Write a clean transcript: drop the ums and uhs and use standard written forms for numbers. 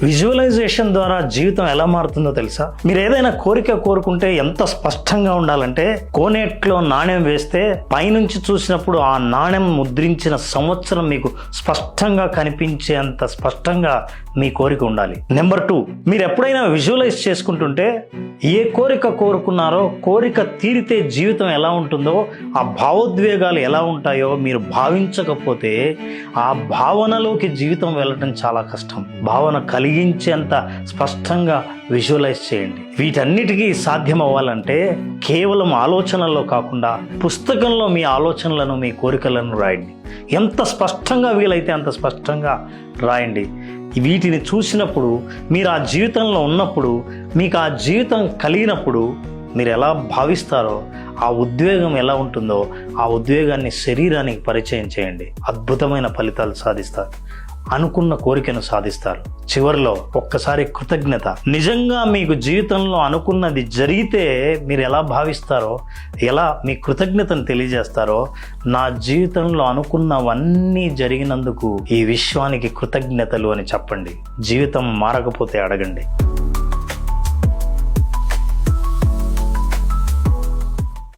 Visualisation ద్వారా జీవితం ఎలా మారుతుందో తెలుసా? మీరు ఏదైనా కోరిక కోరుకుంటే ఎంత స్పష్టంగా ఉండాలంటే, కోనేట్లో నాణ్యం వేస్తే పైనుంచి చూసినప్పుడు ఆ నాణ్యం ముద్రించిన సంవత్సరం మీకు స్పష్టంగా కనిపించేంత స్పష్టంగా మీ కోరిక ఉండాలి. నెంబర్ 2, మీరు ఎప్పుడైనా విజువలైజ్ చేసుకుంటుంటే ఏ కోరిక కోరుకున్నారో, కోరిక తీరితే జీవితం ఎలా ఉంటుందో, ఆ భావోద్వేగాలు ఎలా ఉంటాయో మీరు భావించకపోతే ఆ భావనలోకి జీవితం వెళ్ళటం చాలా కష్టం. భావన కలిగించేంత స్పష్టంగా విజువలైజ్ చేయండి. వీటన్నిటికీ సాధ్యం అవ్వాలంటే కేవలం ఆలోచనల్లో కాకుండా పుస్తకంలో మీ ఆలోచనలను, మీ కోరికలను రాయండి. ఎంత స్పష్టంగా వీలైతే అంత స్పష్టంగా రాయండి. వీటిని చూసినప్పుడు, మీరు ఆ జీవితంలో ఉన్నప్పుడు, మీకు ఆ జీవితం కలిగినప్పుడు మీరు ఎలా భావిస్తారో, ఆ ఉద్వేగం ఎలా ఉంటుందో ఆ ఉద్వేగాన్ని శరీరానికి పరిచయం చేయండి. అద్భుతమైన ఫలితాలు సాధిస్తారు. అనుకున్న కోరికను సాధిస్తారు. చివరిలో ఒక్కసారి కృతజ్ఞత. నిజంగా మీకు జీవితంలో అనుకున్నది జరిగితే మీరు ఎలా భావిస్తారో, ఎలా మీ కృతజ్ఞతను తెలియజేస్తారో, నా జీవితంలో అనుకున్నవన్నీ జరిగినందుకు ఈ విశ్వానికి కృతజ్ఞతలు అని చెప్పండి. జీవితం మారకపోతే అడగండి.